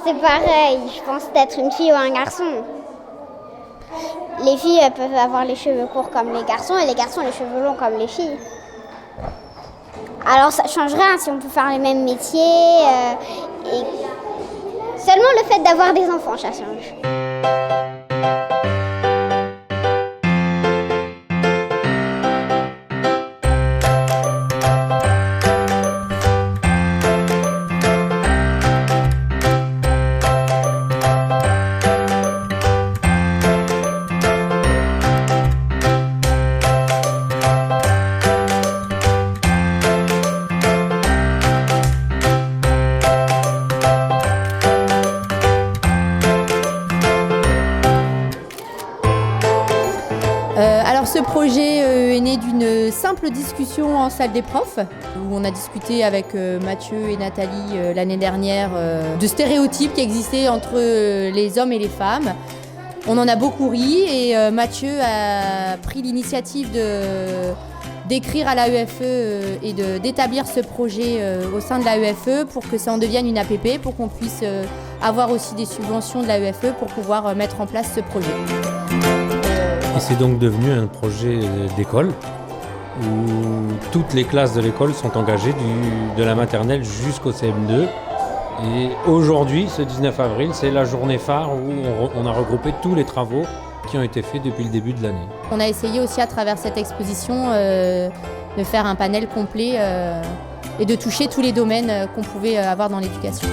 C'est pareil, je pense d'être une fille ou un garçon. Les filles elles peuvent avoir les cheveux courts comme les garçons et les garçons les cheveux longs comme les filles. Alors ça change rien si on peut faire les mêmes métiers. Et seulement le fait d'avoir des enfants, ça change. Alors ce projet est né d'une simple discussion en salle des profs où on a discuté avec Mathieu et Nathalie l'année dernière de stéréotypes qui existaient entre les hommes et les femmes. On en a beaucoup ri et Mathieu a pris l'initiative d'écrire à l'AEFE et d'établir ce projet au sein de l'AEFE pour que ça en devienne une APP, pour qu'on puisse avoir aussi des subventions de l'AEFE pour pouvoir mettre en place ce projet. Et c'est donc devenu un projet d'école où toutes les classes de l'école sont engagées de la maternelle jusqu'au CM2. Et aujourd'hui, ce 19 avril, c'est la journée phare où on a regroupé tous les travaux qui ont été faits depuis le début de l'année. On a essayé aussi à travers cette exposition de faire un panel complet et de toucher tous les domaines qu'on pouvait avoir dans l'éducation.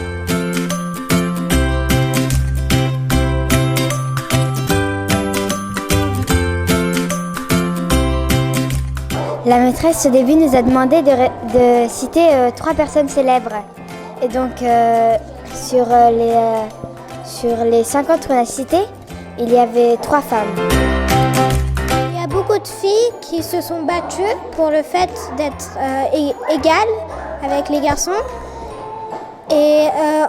La maîtresse au début nous a demandé de citer 3 personnes célèbres. Et donc sur les 50 qu'on a citées, il y avait 3 femmes. Il y a beaucoup de filles qui se sont battues pour le fait d'être égales avec les garçons. Et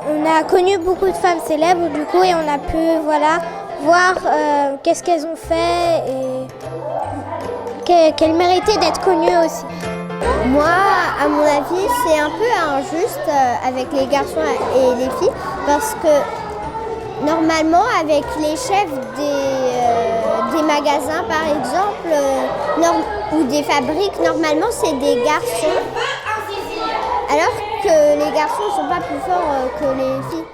on a connu beaucoup de femmes célèbres du coup et on a pu voir qu'est-ce qu'elles ont fait et qu'elles méritaient d'être connues aussi. Moi, à mon avis, c'est un peu injuste avec les garçons et les filles parce que normalement, avec les chefs des magasins, par exemple, ou des fabriques, normalement, c'est des garçons. Alors que les garçons ne sont pas plus forts que les filles.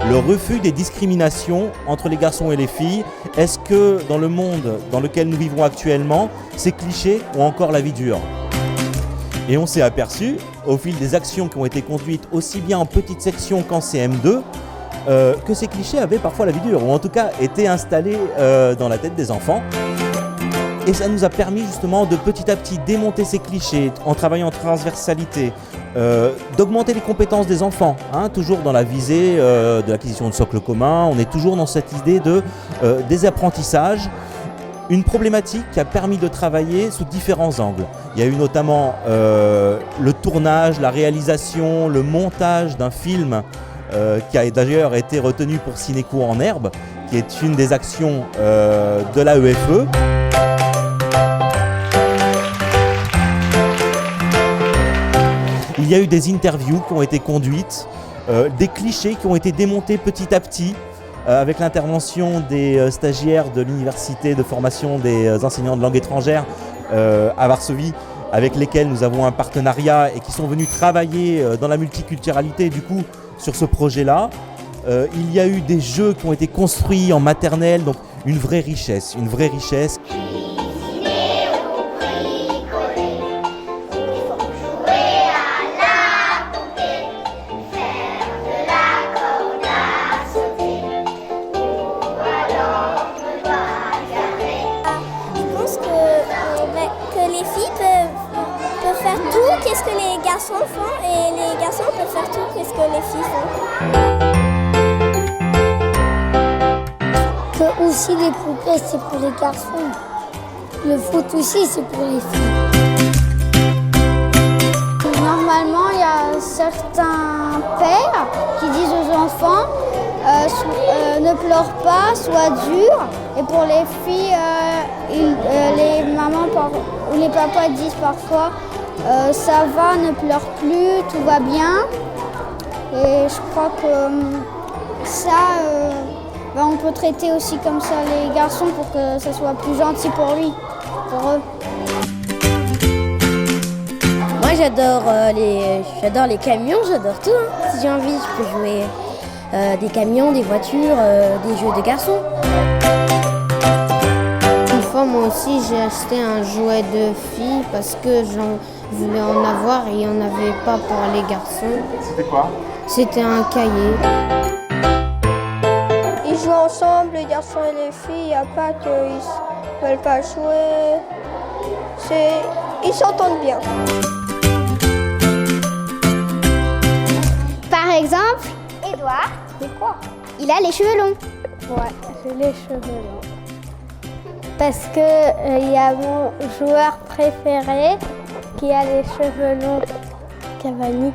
Le refus des discriminations entre les garçons et les filles, est-ce que dans le monde dans lequel nous vivons actuellement, ces clichés ont encore la vie dure? Et on s'est aperçu, au fil des actions qui ont été conduites aussi bien en petite section qu'en CM2, que ces clichés avaient parfois la vie dure, ou en tout cas étaient installés dans la tête des enfants. Et ça nous a permis justement de petit à petit démonter ces clichés en travaillant en transversalité, d'augmenter les compétences des enfants, toujours dans la visée de l'acquisition de socle commun. On est toujours dans cette idée des apprentissages, une problématique qui a permis de travailler sous différents angles. Il y a eu notamment le tournage, la réalisation, le montage d'un film qui a d'ailleurs été retenu pour Cinécours en herbe, qui est une des actions de l'AEFE. Il y a eu des interviews qui ont été conduites, des clichés qui ont été démontés petit à petit avec l'intervention des stagiaires de l'université de formation des enseignants de langue étrangère à Varsovie, avec lesquels nous avons un partenariat et qui sont venus travailler dans la multiculturalité du coup sur ce projet-là. Il y a eu des jeux qui ont été construits en maternelle, donc une vraie richesse, une vraie richesse. Les filles peuvent faire tout qu'est-ce que les garçons font et les garçons peuvent faire tout qu'est-ce que les filles font. Que aussi les poupées c'est pour les garçons. Le foot aussi c'est pour les filles. Normalement il y a certains pères qui disent aux enfants ne pleurent pas, soient durs. Et pour les filles, les mamans ou les papas disent parfois ça va, ne pleure plus, tout va bien. Et je crois que ça, on peut traiter aussi comme ça les garçons pour que ça soit plus gentil pour eux. Moi j'adore les camions, j'adore tout. Hein. Si j'ai envie, je peux jouer des camions, des voitures, des jeux de garçons. Une fois, moi aussi, j'ai acheté un jouet de fille parce que j'en voulais en avoir et il n'y en avait pas pour les garçons. C'était quoi? C'était un cahier. Ils jouent ensemble, les garçons et les filles, il n'y a pas qu'ils ne veulent pas jouer. Ils s'entendent bien. Par exemple, Edouard, il a les cheveux longs. Ouais, j'ai les cheveux longs. Parce que il y a mon joueur préféré qui a les cheveux longs, Cavani.